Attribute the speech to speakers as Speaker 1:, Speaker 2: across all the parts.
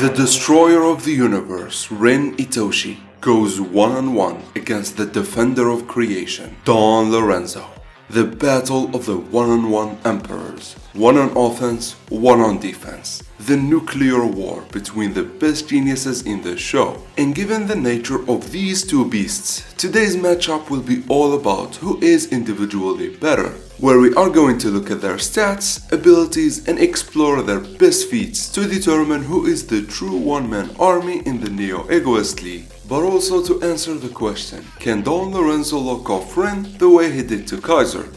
Speaker 1: The destroyer of the universe, Rin Itoshi, goes one-on-one against the defender of creation, Don Lorenzo. The battle of the one-on-one emperors. One on offense, one on defense. The nuclear war between the best geniuses in the show. And given the nature of these two beasts, today's matchup will be all about who is individually better, where we are going to look at their stats, abilities, and explore their best feats to determine who is the true one-man army in the Neo-Egoist League. But also to answer the question, can Don Lorenzo lock off Rin the way he did to Kaiser?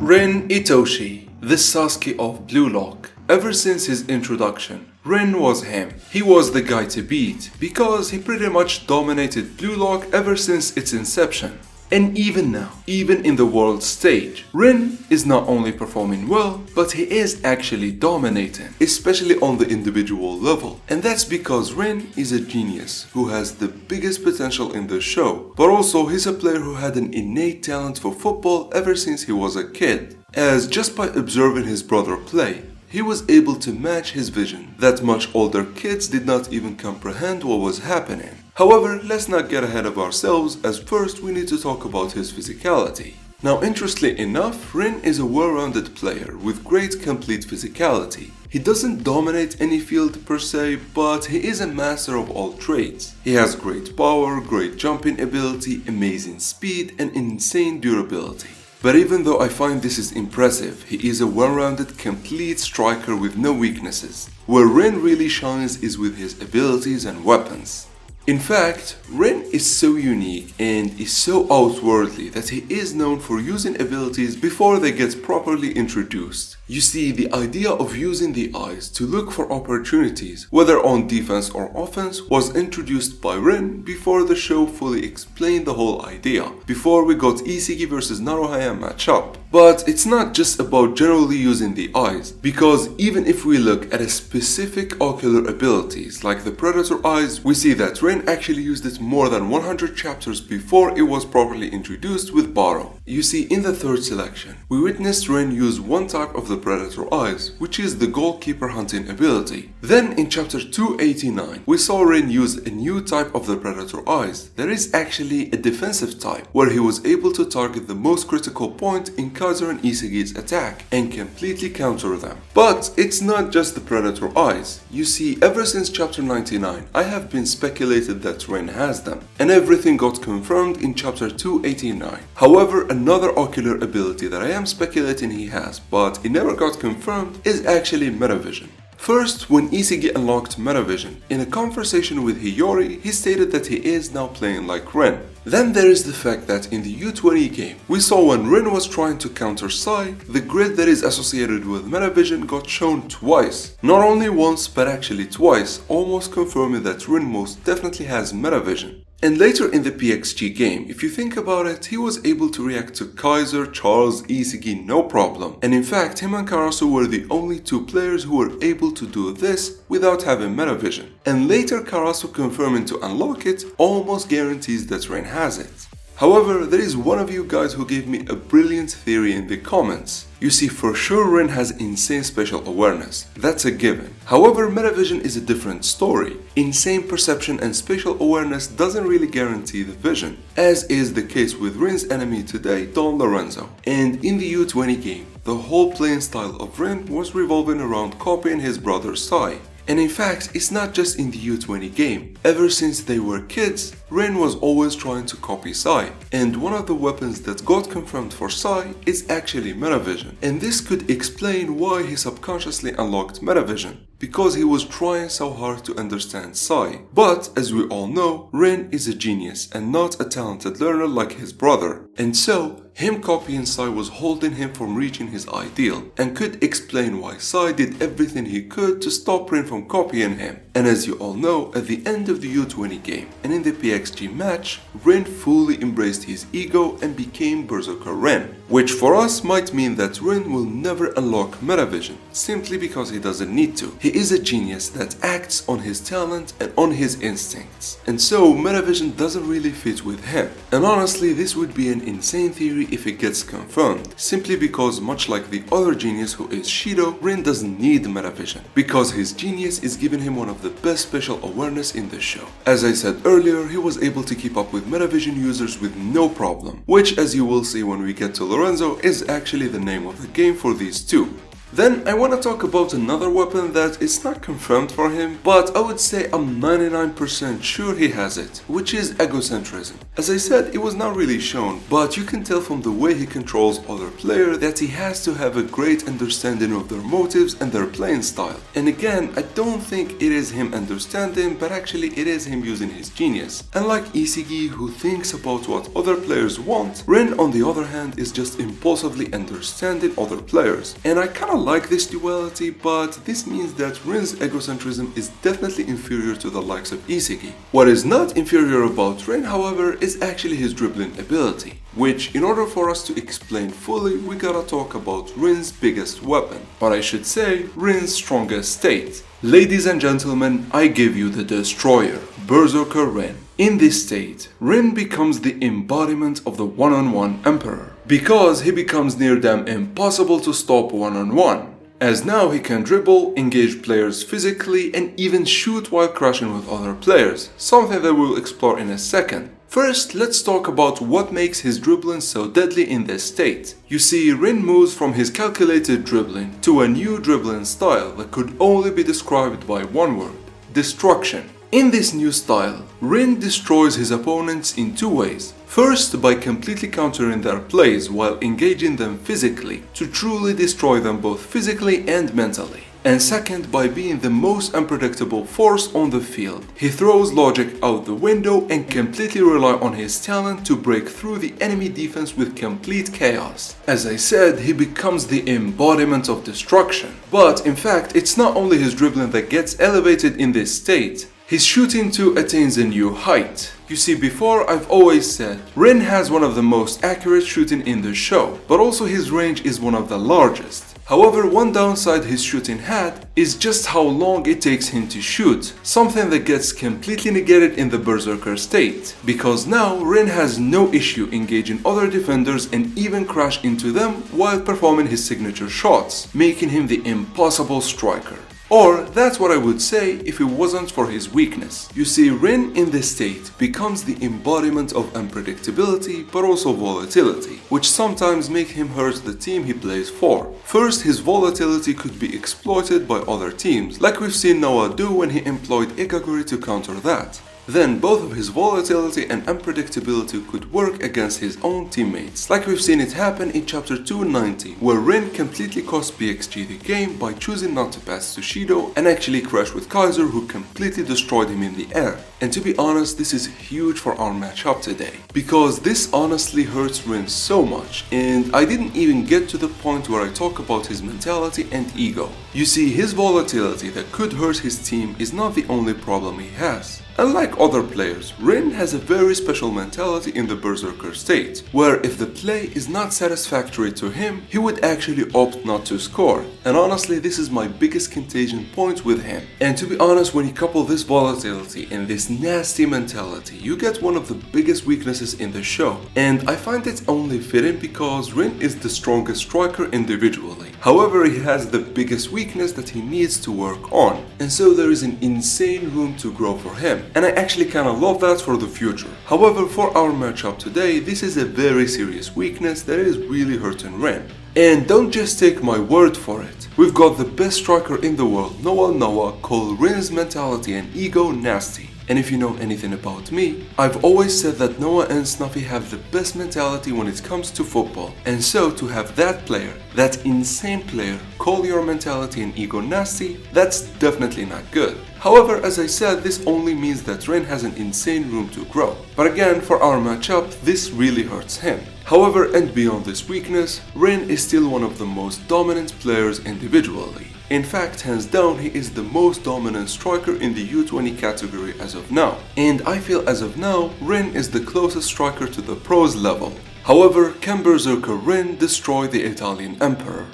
Speaker 1: Rin Itoshi, the Sasuke of BLUELOCK. Ever since his introduction, Rin was him. He was the guy to beat, because he pretty much dominated BLUELOCK ever since its inception. And even now, even in the world stage, Rin is not only performing well, but he is actually dominating, especially on the individual level. And that's because Rin is a genius who has the biggest potential in the show, but also he's a player who had an innate talent for football ever since he was a kid, as just by observing his brother play, he was able to match his vision that much older kids did not even comprehend what was happening. However, let's not get ahead of ourselves, as first we need to talk about his physicality. Now, interestingly enough, Rin is a well-rounded player with great complete physicality. He doesn't dominate any field per se, but he is a master of all trades. He has great power, great jumping ability, amazing speed, and insane durability. But even though I find this is impressive, he is a well-rounded, complete striker with no weaknesses. Where Rin really shines is with his abilities and weapons. In fact, Rin is so unique and is so outwardly that he is known for using abilities before they get properly introduced. You see, the idea of using the eyes to look for opportunities, whether on defense or offense, was introduced by Rin before the show fully explained the whole idea, before we got Isigi vs Naruhaya matchup. But it's not just about generally using the eyes, because even if we look at a specific ocular abilities like the Predator eyes, we see that Rin actually used it more than 100 chapters before it was properly introduced with Baro. You see, in the third selection, we witnessed Rin use one type of the Predator eyes, which is the goalkeeper hunting ability. Then in chapter 289, we saw Rin use a new type of the Predator eyes. There is actually a defensive type, where he was able to target the most critical point in Kaiser and Isagi's attack and completely counter them. But it's not just the Predator eyes. You see, ever since chapter 99, I have been speculated that Rin has them, and everything got confirmed in chapter 289. However, another ocular ability that I am speculating he has, but it never got confirmed, is actually Metavision. First, when Isigi unlocked Metavision, in a conversation with Hiyori, he stated that he is now playing like Rin. Then there is the fact that in the U20 game, we saw when Rin was trying to counter Sai, the grid that is associated with Metavision got shown twice. Not only once, but actually twice, almost confirming that Rin most definitely has Metavision. And later in the PXG game, if you think about it, he was able to react to Kaiser, Charles, Isigi no problem. And in fact, him and Karasu were the only two players who were able to do this without having Metavision. And later Karasu confirming to unlock it almost guarantees that Rin has it. However, there is one of you guys who gave me a brilliant theory in the comments. You see, for sure Rin has insane spatial awareness, that's a given. However, Metavision is a different story. Insane perception and spatial awareness doesn't really guarantee the vision, as is the case with Rin's enemy today, Don Lorenzo. And in the U20 game, the whole playing style of Rin was revolving around copying his brother Sai. And in fact, it's not just in the U20 game. Ever since they were kids, Rin was always trying to copy Sai. And one of the weapons that got confirmed for Sai is actually Metavision. And this could explain why he subconsciously unlocked Metavision, because he was trying so hard to understand Sai. But as we all know, Rin is a genius and not a talented learner like his brother. And so, him copying Sai was holding him from reaching his ideal, and could explain why Sai did everything he could to stop Rin from copying him. And as you all know, at the end of the U20 game and in the PXG match, Rin fully embraced his ego and became Berserker Rin, which for us might mean that Rin will never unlock Metavision, simply because he doesn't need to. He is a genius that acts on his talent and on his instincts, and so Metavision doesn't really fit with him. And honestly, this would be an insane theory happy if it gets confirmed, simply because much like the other genius who is Shidous, Rin doesn't need metavision, because his genius is giving him one of the best special awareness in the show. As I said earlier, he was able to keep up with metavision users with no problem, which, as you will see when we get to Lorenzo, is actually the name of the game for these two. Then I want to talk about another weapon that is not confirmed for him, but I would say I'm 99% sure he has it, which is egocentrism. As I said, it was not really shown, but you can tell from the way he controls other players that he has to have a great understanding of their motives and their playing style. And again, I don't think it is him understanding, but actually it is him using his genius. Unlike Isigi, who thinks about what other players want, Rin on the other hand is just impulsively understanding other players. And I kinda like this duality, but this means that Rin's egocentrism is definitely inferior to the likes of Isigi. What is not inferior about Rin, however, is actually his dribbling ability, which, in order for us to explain fully, we gotta talk about Rin's biggest weapon, but I should say Rin's strongest state. Ladies and gentlemen, I give you the Destroyer, Berserker Rin. In this state, Rin becomes the embodiment of the one-on-one Emperor, because he becomes near damn impossible to stop one-on-one, as now he can dribble, engage players physically, and even shoot while crashing with other players, something that we'll explore in a second. First, let's talk about what makes his dribbling so deadly in this state. You see, Rin moves from his calculated dribbling to a new dribbling style that could only be described by one word: destruction. In this new style, Rin destroys his opponents in two ways. First, by completely countering their plays while engaging them physically to truly destroy them both physically and mentally. And second, by being the most unpredictable force on the field. He throws logic out the window and completely relies on his talent to break through the enemy defense with complete chaos. As I said, he becomes the embodiment of destruction. But in fact, it's not only his dribbling that gets elevated in this state. His shooting too attains a new height. You see, before I've always said, Rin has one of the most accurate shooting in the show, but also his range is one of the largest. However, one downside his shooting had is just how long it takes him to shoot, something that gets completely negated in the Berserker state, because now Rin has no issue engaging other defenders and even crash into them while performing his signature shots, making him the impossible striker. Or that's what I would say if it wasn't for his weakness. You see, Rin in this state becomes the embodiment of unpredictability but also volatility, which sometimes make him hurt the team he plays for. First, his volatility could be exploited by other teams, like we've seen Noah do when he employed CHIGIRI to counter that. Then both of his volatility and unpredictability could work against his own teammates, like we've seen it happen in chapter 290, where Rin completely cost BXG the game by choosing not to pass to Shidous and actually crashed with Kaiser, who completely destroyed him in the air. And to be honest, this is huge for our matchup today, because this honestly hurts Rin so much, and I didn't even get to the point where I talk about his mentality and ego. You see, his volatility that could hurt his team is not the only problem he has. Unlike other players, Rin has a very special mentality in the Berserker state, where if the play is not satisfactory to him, he would actually opt not to score. And honestly, this is my biggest contagion point with him. And to be honest, when you couple this volatility and this nasty mentality, you get one of the biggest weaknesses in the show. And I find it only fitting because Rin is the strongest striker individually. However, he has the biggest weakness that he needs to work on. And so there is an insane room to grow for him. And I actually kinda love that for the future. However, for our matchup today, this is a very serious weakness that is really hurting Rin. And don't just take my word for it. We've got the best striker in the world, Noah, called Rin's mentality and ego nasty. And if you know anything about me, I've always said that Noah and Snuffy have the best mentality when it comes to football. And so to have that player, that insane player, call your mentality and ego nasty, that's definitely not good. However, as I said, this only means that Rin has an insane room to grow. But again, for our matchup, this really hurts him. However, and beyond this weakness, Rin is still one of the most dominant players individually. In fact, hands down, he is the most dominant striker in the U20 category as of now. And I feel as of now, Rin is the closest striker to the pros level. However, can Berserker Rin destroy the Italian Emperor?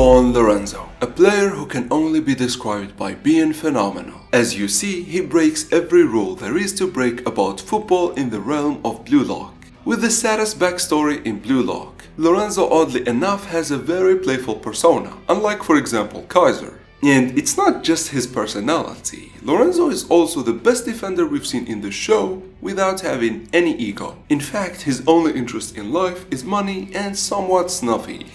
Speaker 1: on Lorenzo, a player who can only be described by being phenomenal. As you see, he breaks every rule there is to break about football in the realm of BLUELOCK. With the saddest backstory in BLUELOCK, Lorenzo oddly enough has a very playful persona, unlike for example Kaiser. And it's not just his personality, Lorenzo is also the best defender we've seen in the show without having any ego. In fact, his only interest in life is money and somewhat snuffy,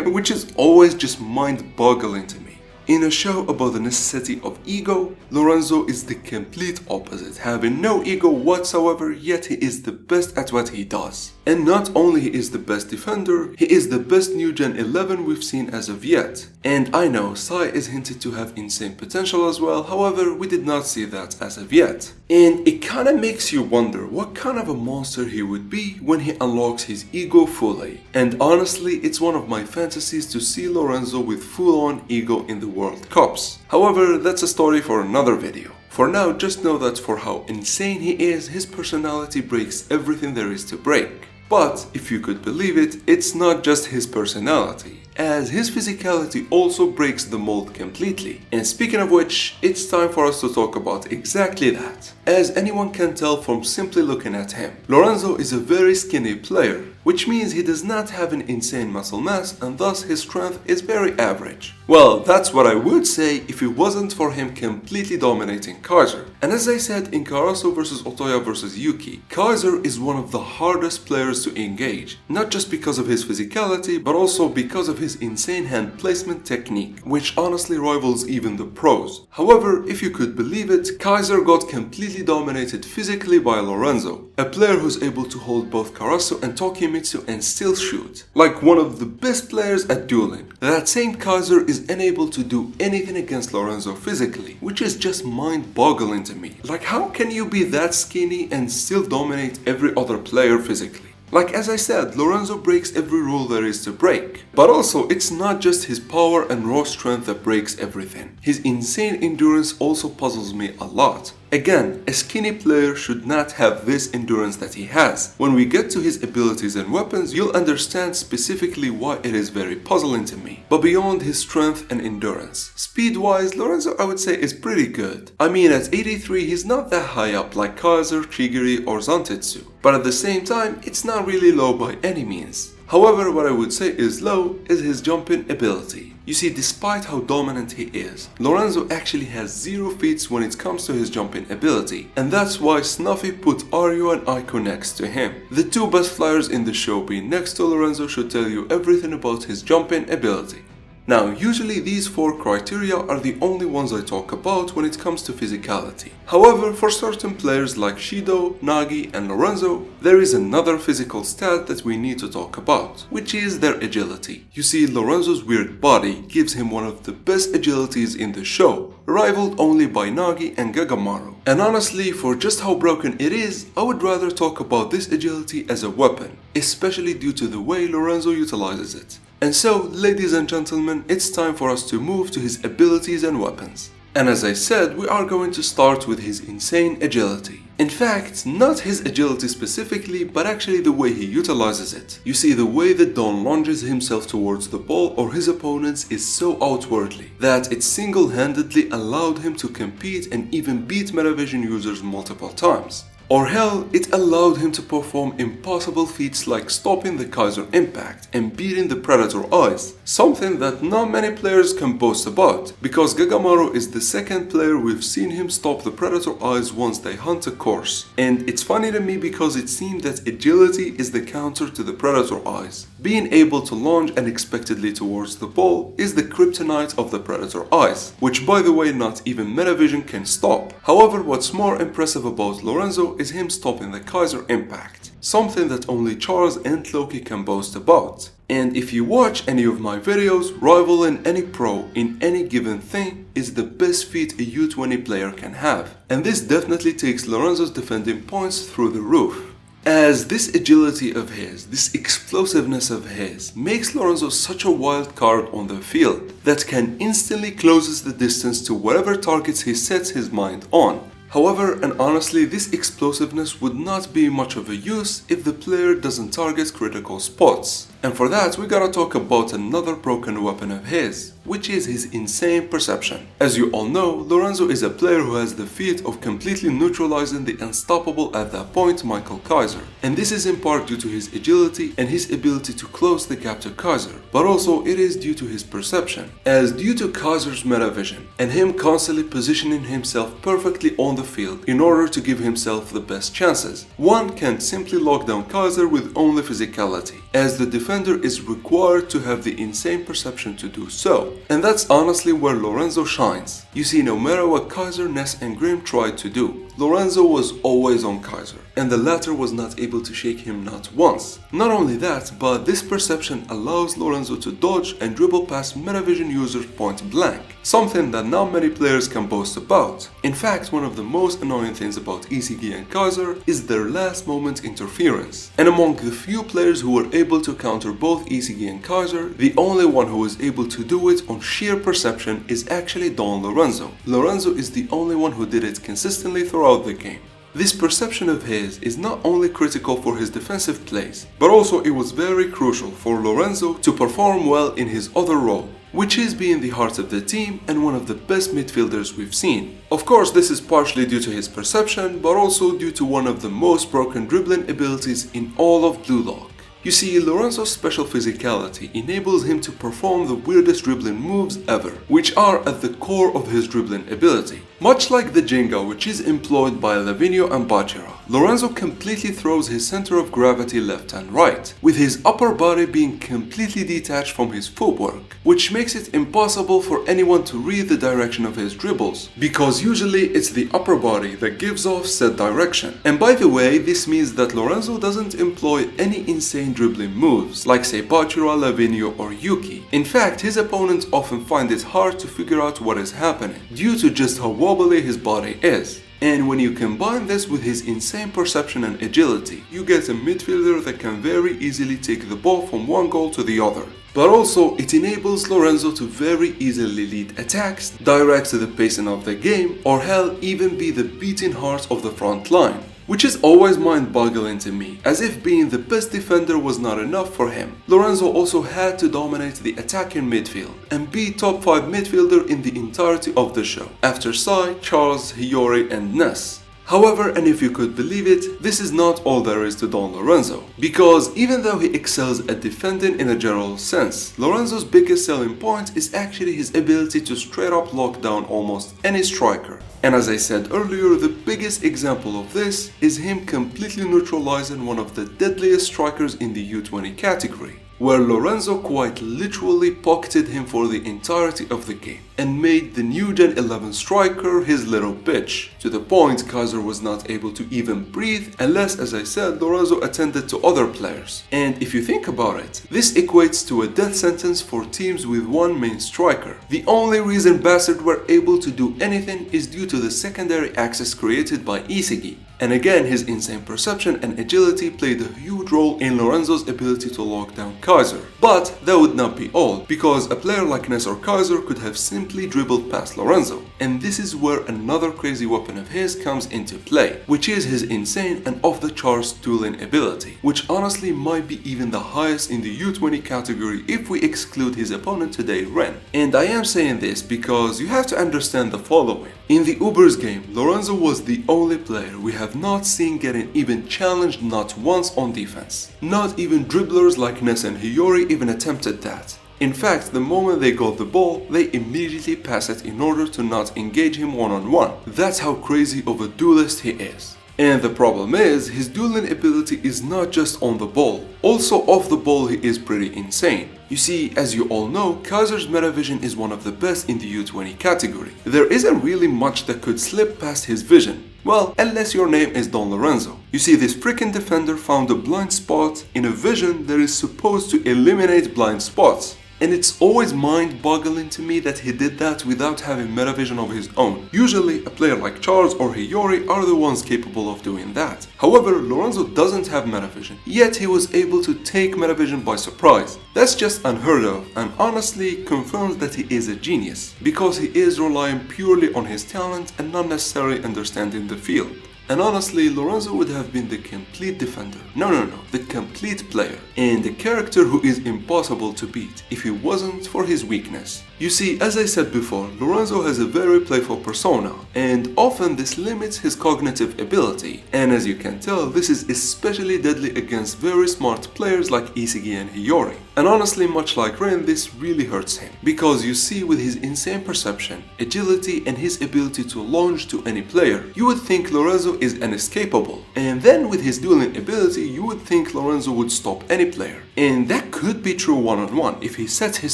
Speaker 1: which is always just mind-boggling to me. In a show about the necessity of ego, Lorenzo is the complete opposite, having no ego whatsoever, yet he is the best at what he does. And not only he is the best defender, he is the best New Gen 11 we've seen as of yet. And I know Sai is hinted to have insane potential as well, however we did not see that as of yet. And it kinda makes you wonder what kind of a monster he would be when he unlocks his ego fully. And honestly, it's one of my fantasies to see Lorenzo with full-on ego in the World Cups. However, that's a story for another video. For now, just know that for how insane he is, his personality breaks everything there is to break. But, if you could believe it, it's not just his personality, as his physicality also breaks the mold completely. And speaking of which, it's time for us to talk about exactly that. As anyone can tell from simply looking at him, Lorenzo is a very skinny player, which means he does not have an insane muscle mass and thus his strength is very average. Well, that's what I would say if it wasn't for him completely dominating Kaiser. And as I said in Karasu vs Otoya vs Yuki, Kaiser is one of the hardest players to engage, not just because of his physicality, but also because of his insane hand placement technique, which honestly rivals even the pros. However, if you could believe it, Kaiser got completely dominated physically by Lorenzo, a player who's able to hold both Karasu and Tokimitsu and still shoot, like one of the best players at dueling. That same Kaiser is unable to do anything against Lorenzo physically, which is just mind-boggling to me. Like, how can you be that skinny and still dominate every other player physically? Like, as I said, Lorenzo breaks every rule there is to break. But also, it's not just his power and raw strength that breaks everything. His insane endurance also puzzles me a lot. Again, a skinny player should not have this endurance that he has. When we get to his abilities and weapons, you'll understand specifically why it is very puzzling to me. But beyond his strength and endurance, speed-wise, Lorenzo I would say is pretty good. I mean, at 83 he's not that high up like Kaiser, CHIGIRI or Zantetsu. But at the same time, it's not really low by any means. However, what I would say is low is his jumping ability. You see, despite how dominant he is, Lorenzo actually has zero feats when it comes to his jumping ability, and that's why Snuffy put Aryo and Aiko next to him. The two best flyers in the show being next to Lorenzo should tell you everything about his jumping ability. Now, usually these four criteria are the only ones I talk about when it comes to physicality. However, for certain players like Shido, Nagi and Lorenzo, there is another physical stat that we need to talk about, which is their agility. You see, Lorenzo's weird body gives him one of the best agilities in the show, rivaled only by Nagi and Gagamaru. And honestly, for just how broken it is, I would rather talk about this agility as a weapon, especially due to the way Lorenzo utilizes it. And so, ladies and gentlemen, it's time for us to move to his abilities and weapons. And as I said, we are going to start with his insane agility. In fact, not his agility specifically, but actually the way he utilizes it. You see, the way that Don launches himself towards the ball or his opponents is so outwardly that it single-handedly allowed him to compete and even beat Metavision users multiple times. Or hell, it allowed him to perform impossible feats like stopping the Kaiser impact and beating the Predator Eyes, something that not many players can boast about, because Gagamaru is the second player we've seen him stop the Predator Eyes once they hunt a course. And it's funny to me because it seemed that agility is the counter to the Predator Eyes. Being able to launch unexpectedly towards the ball is the kryptonite of the Predator Eyes, which by the way not even Metavision can stop. However, what's more impressive about Lorenzo is him stopping the Kaiser impact, something that only Charles and Loki can boast about. And if you watch any of my videos, rivaling any pro in any given thing is the best feat a U20 player can have. And this definitely takes Lorenzo's defending points through the roof. As this agility of his, this explosiveness of his, makes Lorenzo such a wild card on the field that can instantly closes the distance to whatever targets he sets his mind on. However, and honestly, this explosiveness would not be much of a use if the player doesn't target critical spots. And for that, we gotta talk about another broken weapon of his, which is his insane perception. As you all know, Lorenzo is a player who has the feat of completely neutralizing the unstoppable at that point Michael Kaiser. And this is in part due to his agility and his ability to close the gap to Kaiser, but also it is due to his perception, as due to Kaiser's meta vision and him constantly positioning himself perfectly on the field in order to give himself the best chances. One can't simply lock down Kaiser with only physicality, as the defender is required to have the insane perception to do so. And that's honestly where Lorenzo shines. You see, no matter what Kaiser, Ness and Grim tried to do, Lorenzo was always on Kaiser, and the latter was not able to shake him not once. Not only that, but this perception allows Lorenzo to dodge and dribble past metavision users point blank, something that not many players can boast about. In fact, one of the most annoying things about Isigi and Kaiser is their last moment interference. And among the few players who were able to counter both Isigi and Kaiser, the only one who was able to do it on sheer perception is actually Don Lorenzo. Lorenzo is the only one who did it consistently throughout the game. This perception of his is not only critical for his defensive plays, but also it was very crucial for Lorenzo to perform well in his other role, which is being the heart of the team and one of the best midfielders we've seen. Of course, this is partially due to his perception, but also due to one of the most broken dribbling abilities in all of BLUELOCK. You see, Lorenzo's special physicality enables him to perform the weirdest dribbling moves ever, which are at the core of his dribbling ability. Much like the Jenga which is employed by Lavinio and Bajira, Lorenzo completely throws his center of gravity left and right, with his upper body being completely detached from his footwork, which makes it impossible for anyone to read the direction of his dribbles, because usually it's the upper body that gives off said direction. And by the way, this means that Lorenzo doesn't employ any insane dribbling moves, like say Bajira, Lavinio or Yuki. In fact, his opponents often find it hard to figure out what is happening, due to just how wobbly his body is. And when you combine this with his insane perception and agility, you get a midfielder that can very easily take the ball from one goal to the other. But also, it enables Lorenzo to very easily lead attacks, direct the pacing of the game, or hell, even be the beating heart of the front line. Which is always mind-boggling to me, as if being the best defender was not enough for him. Lorenzo also had to dominate the attacking midfield and be top 5 midfielder in the entirety of the show, after Sai, Charles, Hiyori and Ness. However, and if you could believe it, this is not all there is to Don Lorenzo. Because even though he excels at defending in a general sense, Lorenzo's biggest selling point is actually his ability to straight up lock down almost any striker. And as I said earlier, the biggest example of this is him completely neutralizing one of the deadliest strikers in the U20 category, where Lorenzo quite literally pocketed him for the entirety of the game and made the new Gen 11 striker his little bitch, to the point Kaiser was not able to even breathe unless, as I said, Lorenzo attended to other players. And if you think about it, this equates to a death sentence for teams with one main striker. The only reason Bastard were able to do anything is due to the secondary access created by Isigi. And again, his insane perception and agility played a huge role in Lorenzo's ability to lock down Kaiser. But that would not be all, because a player like Ness or Kaiser could have simply dribbled past Lorenzo. And this is where another crazy weapon of his comes into play, which is his insane and off-the-charts dueling ability, which honestly might be even the highest in the U20 category if we exclude his opponent today, Rin. And I am saying this because you have to understand the following. In the Ubers game, Lorenzo was the only player we have not seen getting even challenged not once on defense. Not even dribblers like Ness and Hiyori even attempted that. In fact, the moment they got the ball, they immediately pass it in order to not engage him one-on-one. That's how crazy of a duelist he is. And the problem is, his dueling ability is not just on the ball, also off the ball he is pretty insane. You see, as you all know, Kaiser's metavision is one of the best in the U20 category. There isn't really much that could slip past his vision. Well, unless your name is Don Lorenzo. You see, this freaking defender found a blind spot in a vision that is supposed to eliminate blind spots. And it's always mind-boggling to me that he did that without having metavision of his own. Usually, a player like Charles or Hiyori are the ones capable of doing that. However, Lorenzo doesn't have metavision, yet he was able to take metavision by surprise. That's just unheard of, and honestly confirms that he is a genius, because he is relying purely on his talent and not necessarily understanding the field. And honestly, Lorenzo would have been the complete defender. No, the complete player. And a character who is impossible to beat if he wasn't for his weakness. You see, as I said before, Lorenzo has a very playful persona, and often this limits his cognitive ability. And as you can tell, this is especially deadly against very smart players like Isagi and Hiyori. And honestly, much like Rin, this really hurts him. Because you see, with his insane perception, agility, and his ability to launch to any player, you would think Lorenzo is inescapable. And then with his dueling ability, you would think Lorenzo would stop any player. And that could be true one-on-one if he sets his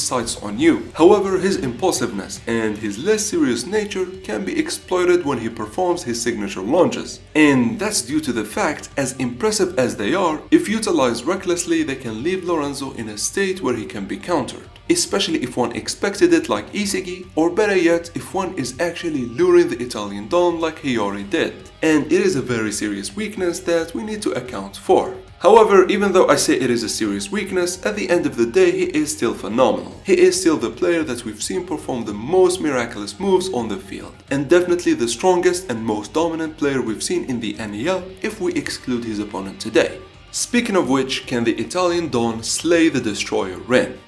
Speaker 1: sights on you. However, his impulsiveness and his less serious nature can be exploited when he performs his signature launches. And that's due to the fact, as impressive as they are, if utilized recklessly, they can leave Lorenzo in a state where he can be countered. Especially if one expected it like Isagi, or better yet, if one is actually luring the Italian Don like Hiyori did. And it is a very serious weakness that we need to account for. However, even though I say it is a serious weakness, at the end of the day he is still phenomenal. He is still the player that we've seen perform the most miraculous moves on the field, and definitely the strongest and most dominant player we've seen in the NEL if we exclude his opponent today. Speaking of which, can the Italian Don slay the destroyer Rin?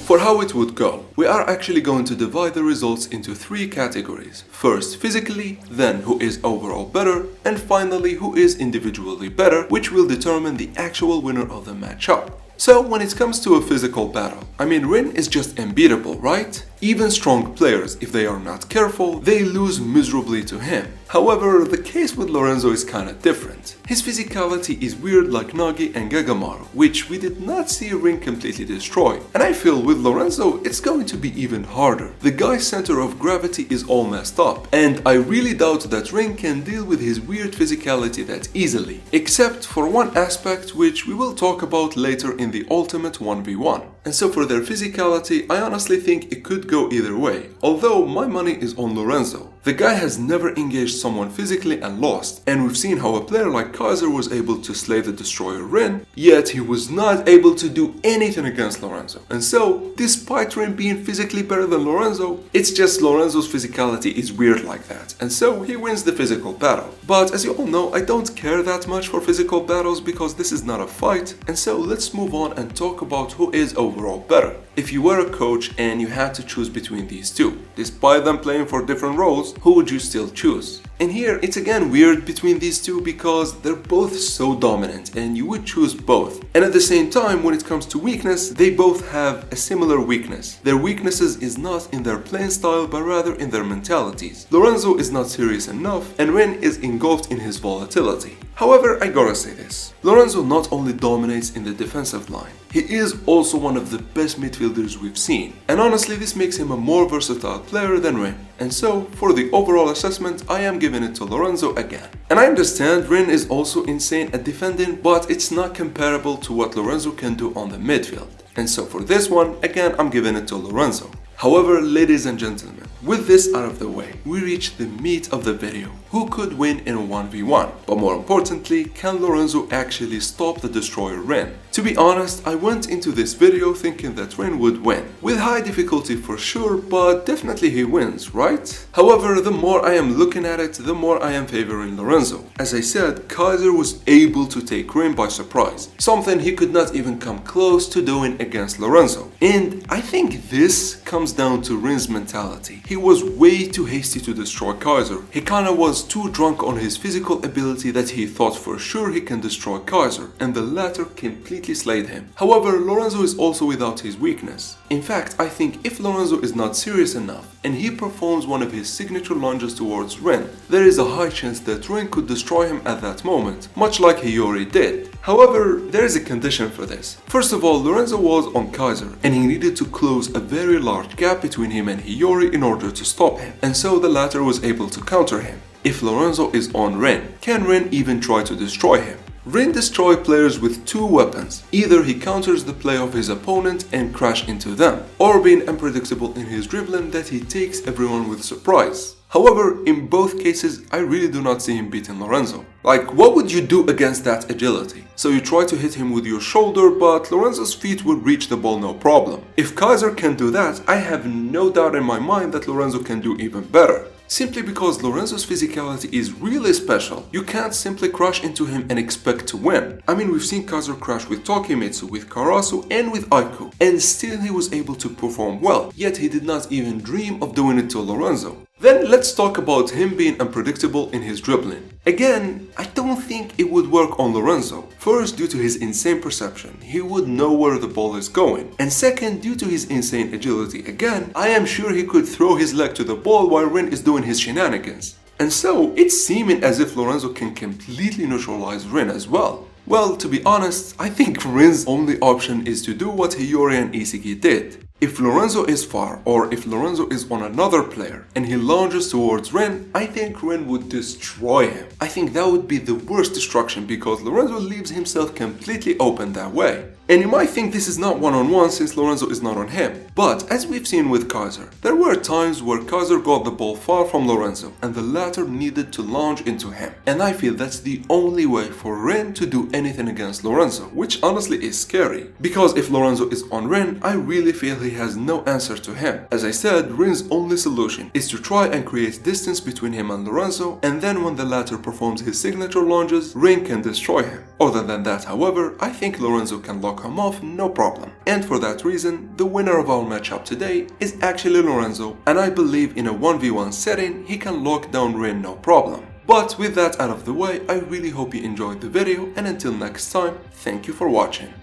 Speaker 1: For how it would go, we are actually going to divide the results into 3 categories. First physically, then who is overall better, and finally who is individually better, which will determine the actual winner of the matchup. So when it comes to a physical battle, I mean, Rin is just unbeatable, right? Even strong players, if they are not careful, they lose miserably to him. However, the case with Lorenzo is kinda different. His physicality is weird like Nagi and Gagamaru, which we did not see Rin completely destroy. And I feel with Lorenzo, it's going to be even harder. The guy's center of gravity is all messed up, and I really doubt that Rin can deal with his weird physicality that easily. Except for one aspect which we will talk about later in the ultimate 1v1. And so for their physicality, I honestly think it could go either way, although my money is on Lorenzo. The guy has never engaged someone physically and lost, and we've seen how a player like Kaiser was able to slay the destroyer Rin, yet he was not able to do anything against Lorenzo. And so, despite Rin being physically better than Lorenzo, it's just Lorenzo's physicality is weird like that, and so he wins the physical battle. But as you all know, I don't care that much for physical battles because this is not a fight, and so let's move on and talk about who is overall better. If you were a coach and you had to choose between these two, despite them playing for different roles, who would you still choose? And here, it's again weird between these two because they're both so dominant and you would choose both. And at the same time, when it comes to weakness, they both have a similar weakness. Their weaknesses is not in their playing style but rather in their mentalities. Lorenzo is not serious enough and Rin is engulfed in his volatility. However, I gotta say this. Lorenzo not only dominates in the defensive line, he is also one of the best midfielders we've seen. And honestly, this makes him a more versatile player than Rin. And so, for the overall assessment, I am giving it to Lorenzo again. And I understand Rin is also insane at defending, but it's not comparable to what Lorenzo can do on the midfield. And so for this one, again, I'm giving it to Lorenzo. However, ladies and gentlemen, with this out of the way, we reach the meat of the video. Who could win in a 1v1? But more importantly, can Lorenzo actually stop the destroyer Rin? To be honest, I went into this video thinking that Rin would win. With high difficulty for sure, but definitely he wins, right? However, the more I am looking at it, the more I am favoring Lorenzo. As I said, Kaiser was able to take Rin by surprise, something he could not even come close to doing against Lorenzo. And I think this comes down to Rin's mentality. He was way too hasty to destroy Kaiser. He kinda was too drunk on his physical ability that he thought for sure he can destroy Kaiser, and the latter completely slayed him. However, Lorenzo is also without his weakness. In fact, I think if Lorenzo is not serious enough and he performs one of his signature lunges towards Rin, there is a high chance that Rin could destroy him at that moment, much like Hiyori did. However, there is a condition for this. First of all, Lorenzo was on Kaiser and he needed to close a very large gap between him and Hiyori in order to stop him, and so the latter was able to counter him. If Lorenzo is on Rin, can Rin even try to destroy him? Rin destroys players with two weapons. Either he counters the play of his opponent and crash into them, or being unpredictable in his dribbling that he takes everyone with surprise. However, in both cases, I really do not see him beating Lorenzo. Like, what would you do against that agility? So you try to hit him with your shoulder, but Lorenzo's feet would reach the ball no problem. If Kaiser can do that, I have no doubt in my mind that Lorenzo can do even better. Simply because Lorenzo's physicality is really special. You can't simply crash into him and expect to win. I mean, we've seen Kaiser crash with Tokimitsu, with Karasu, and with Aiku, and still he was able to perform well, yet he did not even dream of doing it to Lorenzo. Then let's talk about him being unpredictable in his dribbling. Again, I don't think it would work on Lorenzo. First, due to his insane perception, he would know where the ball is going. And second, due to his insane agility again, I am sure he could throw his leg to the ball while Rin is doing his shenanigans. And so, it's seeming as if Lorenzo can completely neutralize Rin as well. Well, to be honest, I think Rin's only option is to do what Hiyori and Isagi did. If Lorenzo is far, or if Lorenzo is on another player and he lunges towards Rin, I think Rin would destroy him. I think that would be the worst destruction because Lorenzo leaves himself completely open that way. And you might think this is not one-on-one since Lorenzo is not on him. But as we've seen with Kaiser, there were times where Kaiser got the ball far from Lorenzo and the latter needed to launch into him. And I feel that's the only way for Rin to do anything against Lorenzo, which honestly is scary. Because if Lorenzo is on Rin, I really feel he has no answer to him. As I said, Rin's only solution is to try and create distance between him and Lorenzo, and then when the latter performs his signature lunges, Rin can destroy him. Other than that, however, I think Lorenzo can lock him off no problem. And for that reason, the winner of our matchup today is actually Lorenzo, and I believe in a 1v1 setting he can lock down Rin no problem. But with that out of the way, I really hope you enjoyed the video, and until next time, thank you for watching.